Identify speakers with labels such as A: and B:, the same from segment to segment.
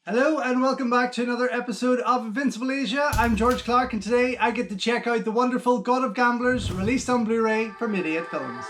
A: Hello and welcome back to another episode of Invincible Asia. I'm George Clark and today I get to check out the wonderful God of Gamblers released on Blu-ray from Idiot Films.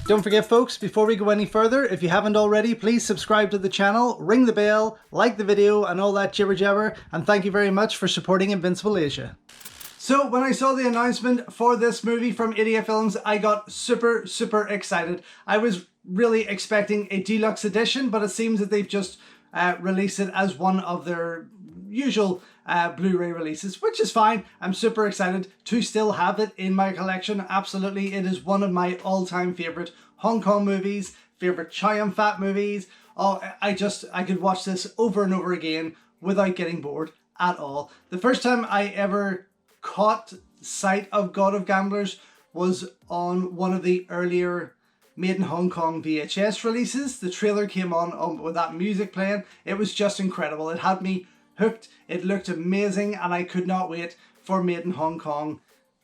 A: Don't forget folks, before we go any further, if you haven't already, please subscribe to the channel, ring the bell, like the video and all that jibber jabber, and thank you very much for supporting Invincible Asia. So when I saw the announcement for this movie from Idiot Films, I got super excited. I was really expecting a deluxe edition, but it seems that they've just released it as one of their usual Blu-ray releases, which is fine. I'm super excited to still have it in my collection. Absolutely, it is one of my all-time favorite Hong Kong movies, favorite Chow Yun-fat movies. Oh, I could watch this over and over again without getting bored at all. The first time I ever caught sight of God of Gamblers was on one of the earlier Made in Hong Kong VHS releases. The trailer came on with that music playing. It was just incredible. It had me hooked. It looked amazing and I could not wait for Made in Hong Kong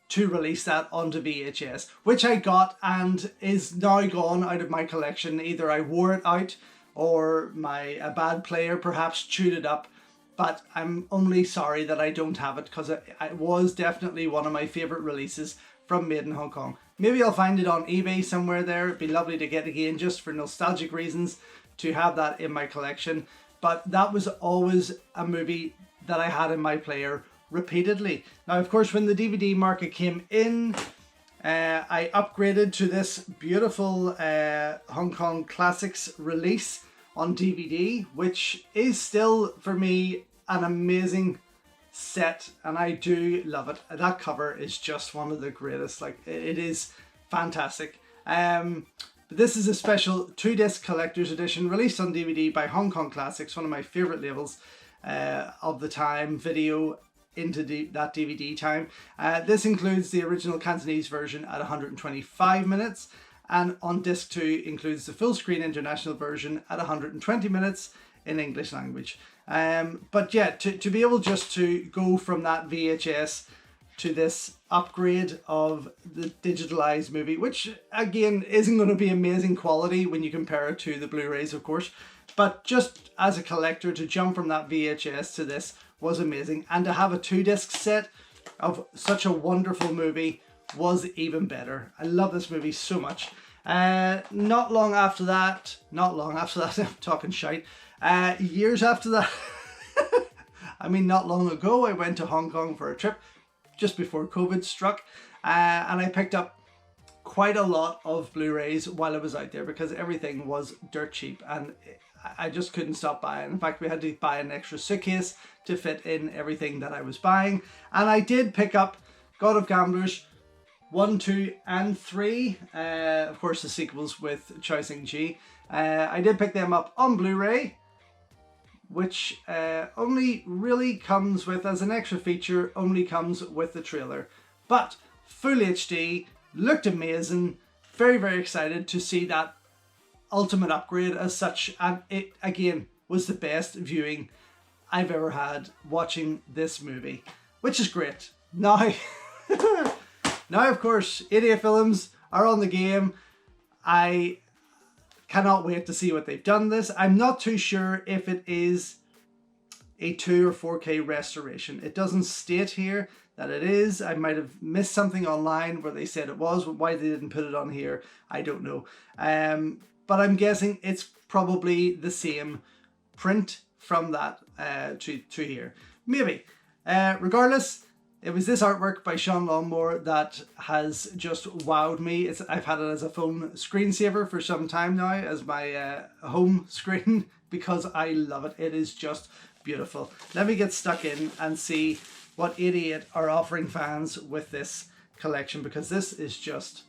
A: to release that onto VHS, which I got and is now gone out of my collection. Either I wore it out or a bad player perhaps chewed it up, but I'm only sorry that I don't have it because it was definitely one of my favorite releases from Made in Hong Kong. Maybe I'll find it on eBay somewhere there. It'd be lovely to get again just for nostalgic reasons to have that in my collection. But that was always a movie that I had in my player repeatedly. Now, of course, when the DVD market came in, I upgraded to this beautiful Hong Kong Classics release on DVD, which is still, for me, an amazing set, and I do love it. That cover is just one of the greatest. Like, it is fantastic. This is a special 2-disc collector's edition released on DVD by Hong Kong Classics, one of my favourite labels of the time, video into that DVD time. This includes the original Cantonese version at 125 minutes, and on disc 2 includes the full screen international version at 120 minutes in English language. But yeah, to be able just to go from that VHS to this upgrade of the digitalized movie, which again isn't going to be amazing quality when you compare it to the Blu-rays, of course, but just as a collector to jump from that VHS to this was amazing, and to have a 2-disc set of such a wonderful movie was even better. I love this movie so much. Not long after that, I'm talking shite, years after that, I mean not long ago, I went to Hong Kong for a trip just before COVID struck, and I picked up quite a lot of Blu-rays while I was out there because everything was dirt cheap and I just couldn't stop buying. In fact, we had to buy an extra suitcase to fit in everything that I was buying, and I did pick up God of Gamblers 1, 2 and 3, of course the sequels with Chow Sing-chi. I did pick them up on Blu-ray, which only really comes with, as an extra feature, only comes with the trailer. But full HD, looked amazing, very excited to see that ultimate upgrade as such, and it again was the best viewing I've ever had watching this movie, which is great. Now, now of course, Idiot Films are on the game. I cannot wait to see what they've done this. I'm not too sure if it is a 2 or 4K restoration. It doesn't state here that it is. I might have missed something online where they said it was. Why they didn't put it on here, I don't know. But I'm guessing it's probably the same print from that to here. Maybe. Regardless, it was this artwork by Sean Longmore that has just wowed me. I've had it as a phone screensaver for some time now as my home screen because I love it. It is just beautiful. Let me get stuck in and see what Idiot are offering fans with this collection, because this is just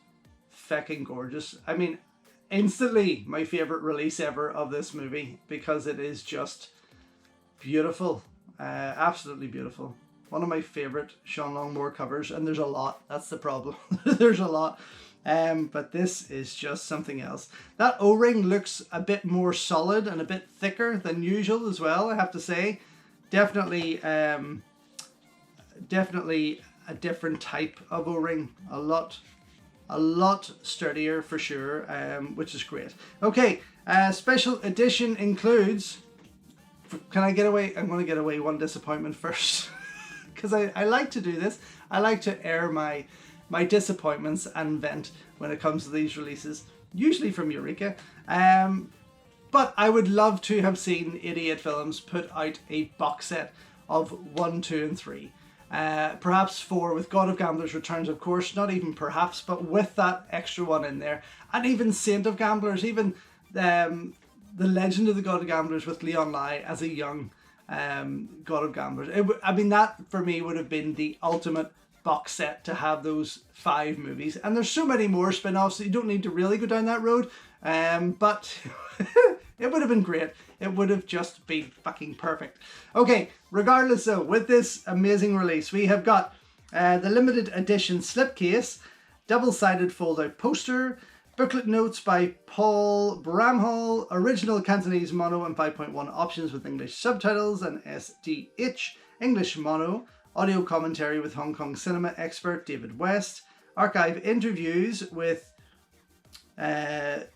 A: fecking gorgeous. I mean, instantly my favorite release ever of this movie because it is just beautiful. Absolutely beautiful. One of my favorite Sean Longmore covers, and there's a lot. That's the problem. There's a lot. But this is just something else. That O-ring looks a bit more solid and a bit thicker than usual as well, I have to say. Definitely definitely a different type of O-ring. A lot sturdier for sure, which is great. Okay, special edition includes... Can I get away? I'm going to get away one disappointment first. Because I like to do this. I like to air my disappointments and vent when it comes to these releases. Usually from Eureka. But I would love to have seen 88 Films put out a box set of 1, 2 and 3. Perhaps 4 with God of Gamblers Returns, of course. Not even perhaps, but with that extra one in there. And even Saint of Gamblers, even The Legend of the God of Gamblers with Leon Lai as a young God of Gamblers. I mean, that for me would have been the ultimate box set to have those 5 movies. And there's so many more spin-offs that you don't need to really go down that road. But it would have been great. It would have just been fucking perfect. Okay, regardless though, with this amazing release, we have got the limited edition slipcase, double-sided fold-out poster, booklet notes by Paul Bramhall, original Cantonese mono and 5.1 options with English subtitles and SDH, English mono, audio commentary with Hong Kong cinema expert David West, archive interviews with Choi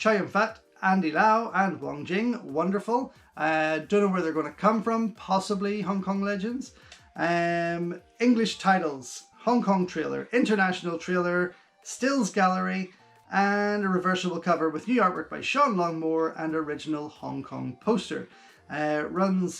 A: Yun-fat, Andy Lau and Wang Jing, wonderful. Don't know where they're going to come from, possibly Hong Kong legends. English titles, Hong Kong trailer, international trailer, stills gallery, and a reversible cover with new artwork by Sean Longmore and original Hong Kong poster. Runs,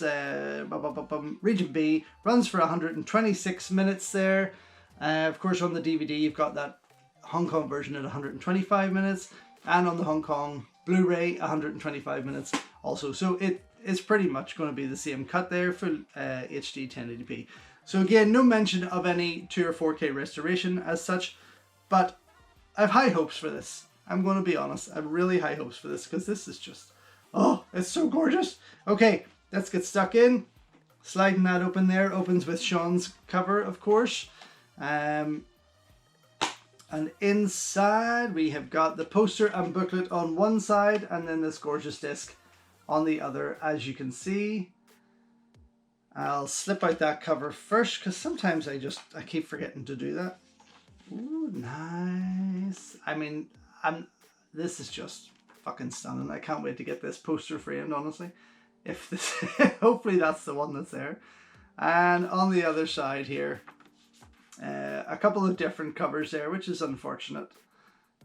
A: Region B, runs for 126 minutes there. Of course on the DVD you've got that Hong Kong version at 125 minutes, and on the Hong Kong Blu-ray 125 minutes also. So it is pretty much going to be the same cut there, full HD 1080p. So again, no mention of any 2 or 4K restoration as such, but I have high hopes for this. I'm going to be honest, I have really high hopes for this because this is just, oh, it's so gorgeous. Okay, let's get stuck in. Sliding that open there, opens with Sean's cover, of course. And inside we have got the poster and booklet on one side and then this gorgeous disc on the other, as you can see. I'll slip out that cover first because sometimes I keep forgetting to do that. Ooh, nice. I mean, this is just fucking stunning. I can't wait to get this poster framed, honestly. If this, hopefully that's the one that's there. And on the other side here, a couple of different covers there, which is unfortunate.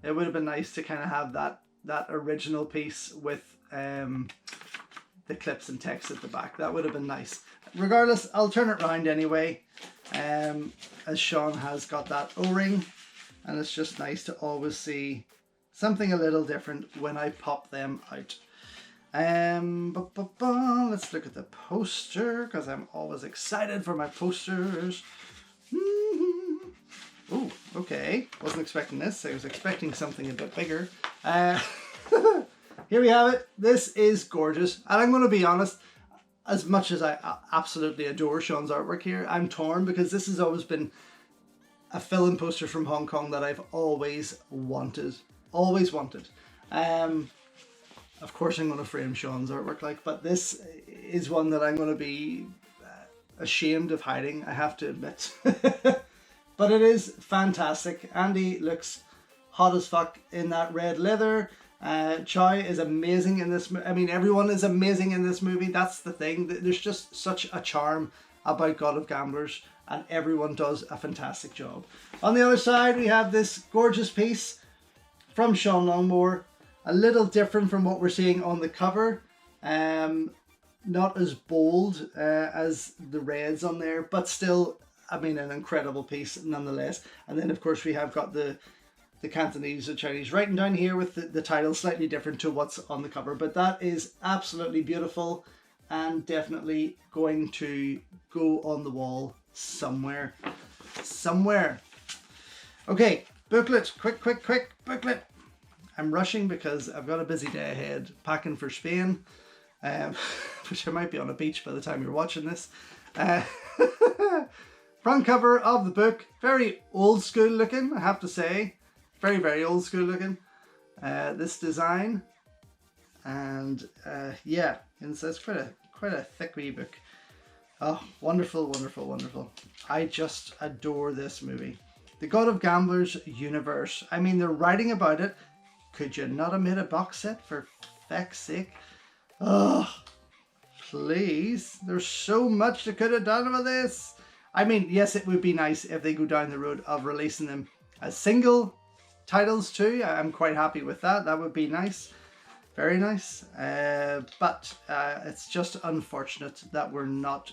A: It would have been nice to kind of have that original piece with the clips and text at the back. That would have been nice. Regardless, I'll turn it around anyway, as Sean has got that O-ring, and it's just nice to always see something a little different when I pop them out. Let's look at the poster, because I'm always excited for my posters. Oh, okay. Wasn't expecting this. I was expecting something a bit bigger. Here we have it. This is gorgeous. And I'm going to be honest, as much as I absolutely adore Sean's artwork here, I'm torn because this has always been a film poster from Hong Kong that I've always wanted. Always wanted. Of course I'm going to frame Sean's artwork, but this is one that I'm going to be ashamed of hiding, I have to admit. But it is fantastic. Andy looks hot as fuck in that red leather. Choi is amazing in this. I mean, everyone is amazing in this movie. That's the thing. There's just such a charm about God of Gamblers, and everyone does a fantastic job. On the other side, we have this gorgeous piece from Sean Longmore. A little different from what we're seeing on the cover. Not as bold as the reds on there, but still, I mean, an incredible piece nonetheless. And then, of course, we have got the Cantonese or Chinese writing down here with the title slightly different to what's on the cover. But that is absolutely beautiful and definitely going to go on the wall somewhere. Somewhere. Okay, booklet. Quick, booklet. I'm rushing because I've got a busy day ahead packing for Spain, which I might be on a beach by the time you're watching this. Front cover of the book, very old school looking, I have to say. very, very old school looking, this design. And yeah, and so it's quite a thick wee book. Oh, wonderful, wonderful, wonderful. I just adore this movie. The God of Gamblers universe. I mean, they're writing about it. Could you not have made a box set for feck's sake? Oh, please. There's so much they could have done with this. I mean, yes, it would be nice if they go down the road of releasing them as single titles too. I'm quite happy with that. That would be nice. Very nice. But it's just unfortunate that we're not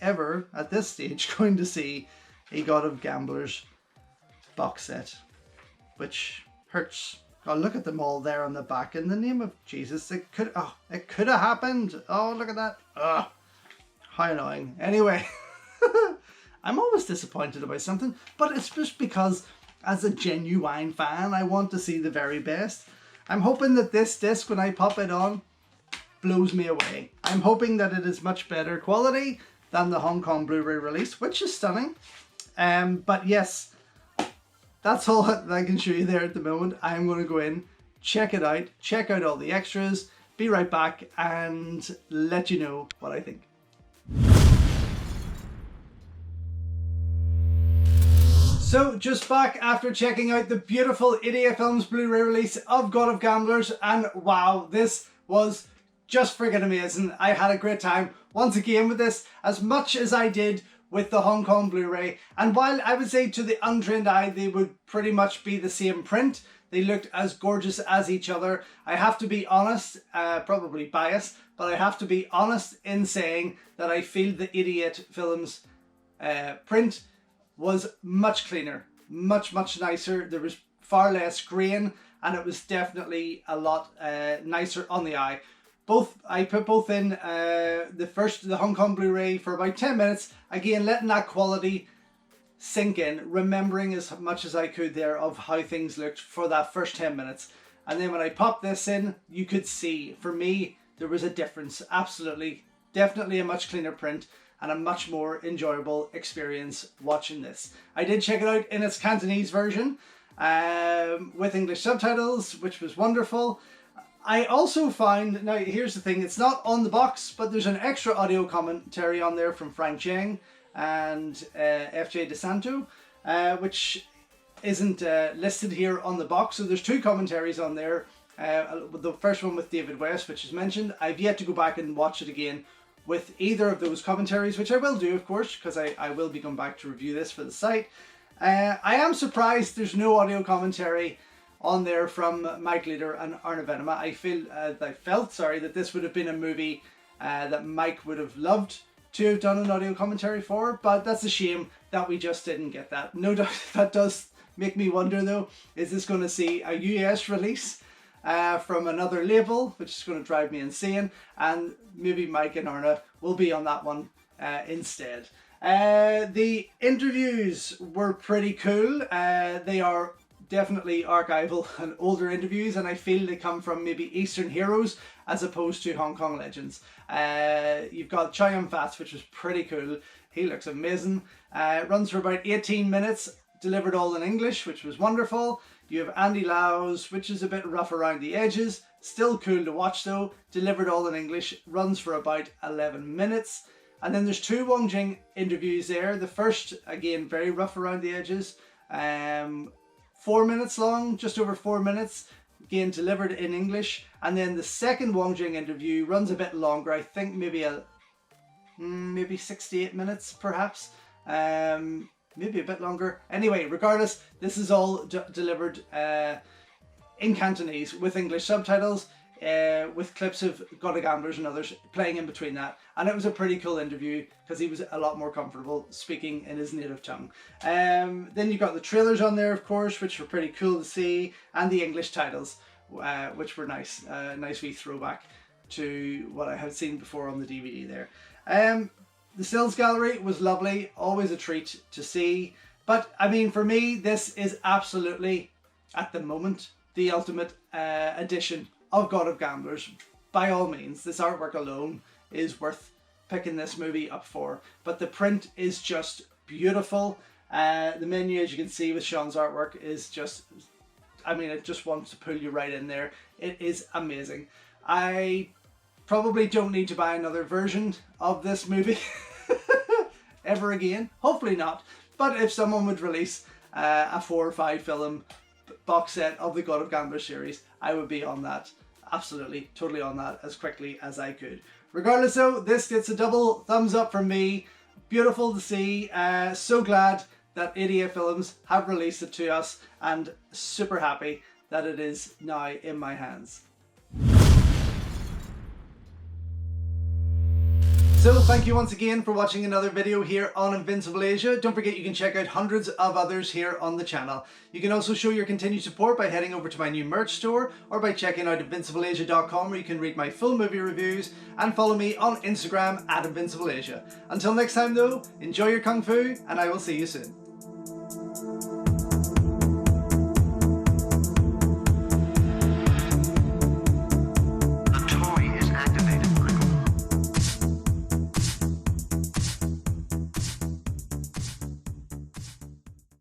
A: ever at this stage going to see a God of Gamblers box set, which hurts. Oh, look at them all there on the back. In the name of Jesus, it could have happened. Oh, look at that. Ugh, how annoying. Anyway, I'm always disappointed about something, but it's just because as a genuine fan, I want to see the very best. I'm hoping that this disc, when I pop it on, blows me away. I'm hoping that it is much better quality than the Hong Kong Blu-ray release, which is stunning. But yes, that's all that I can show you there at the moment. I'm going to go in, check it out, check out all the extras, be right back and let you know what I think. So just back after checking out the beautiful Idiot Films Blu-ray release of God of Gamblers, and wow, this was just freaking amazing. I had a great time once again with this, as much as I did with the Hong Kong Blu-ray. And while I would say to the untrained eye they would pretty much be the same print, they looked as gorgeous as each other. I have to be honest, probably biased, but I have to be honest in saying that I feel the Idiot Films print was much cleaner, much nicer. There was far less grain, and it was definitely a lot nicer on the eye. I put both in the Hong Kong Blu-ray for about 10 minutes, again letting that quality sink in, remembering as much as I could there of how things looked for that first 10 minutes. And then when I popped this in, you could see, for me, there was a difference. Absolutely, definitely a much cleaner print and a much more enjoyable experience watching this. I did check it out in its Cantonese version with English subtitles, which was wonderful. I also found, now here's the thing, it's not on the box, but there's an extra audio commentary on there from Frank Cheng and FJ DeSanto, which isn't listed here on the box. So there's two commentaries on there. The first one with David West, which is mentioned. I've yet to go back and watch it again with either of those commentaries, which I will do, of course, because I will be going back to review this for the site. I am surprised there's no audio commentary on there from Mike Leader and Arna Venema. I felt that this would have been a movie that Mike would have loved to have done an audio commentary for, but that's a shame that we just didn't get that. No doubt that does make me wonder though, is this going to see a US release from another label, which is going to drive me insane, and maybe Mike and Arna will be on that one instead. The interviews were pretty cool. They are definitely archival and older interviews, and I feel they come from maybe Eastern heroes as opposed to Hong Kong legends. You've got Chow Yun-fat, which was pretty cool. He looks amazing. It runs for about 18 minutes, delivered all in English, which was wonderful. You have Andy Lau's, which is a bit rough around the edges, still cool to watch though, delivered all in English, runs for about 11 minutes. And then there's two Wong Jing interviews there. The first, again, very rough around the edges, 4 minutes long, just over 4 minutes, again delivered in English. And then the second Wong Jing interview runs a bit longer, I think maybe 68 minutes perhaps, maybe a bit longer. Anyway, regardless, this is all delivered in Cantonese with English subtitles, with clips of God of Gamblers and others playing in between that. And it was a pretty cool interview because he was a lot more comfortable speaking in his native tongue. Then you've got the trailers on there, of course, which were pretty cool to see, and the English titles, which were nice. Nice wee throwback to what I had seen before on the DVD there. The Stills Gallery was lovely, always a treat to see. But I mean, for me, this is absolutely, at the moment, the ultimate edition of God of Gamblers. By all means, this artwork alone is worth picking this movie up for. But the print is just beautiful. The menu, as you can see with Sean's artwork, is just I mean, it just wants to pull you right in there. It is amazing. I probably don't need to buy another version of this movie ever again. Hopefully not. But if someone would release a 4 or 5 film box set of the God of Gamblers series, I would be on that. Absolutely, totally on that as quickly as I could. Regardless though, this gets a double thumbs up from me. Beautiful to see. So glad that 88 Films have released it to us, and super happy that it is now in my hands. So thank you once again for watching another video here on Invincible Asia. Don't forget you can check out hundreds of others here on the channel. You can also show your continued support by heading over to my new merch store or by checking out invincibleasia.com, where you can read my full movie reviews and follow me on Instagram @InvincibleAsia. Until next time though, enjoy your Kung Fu and I will see you soon.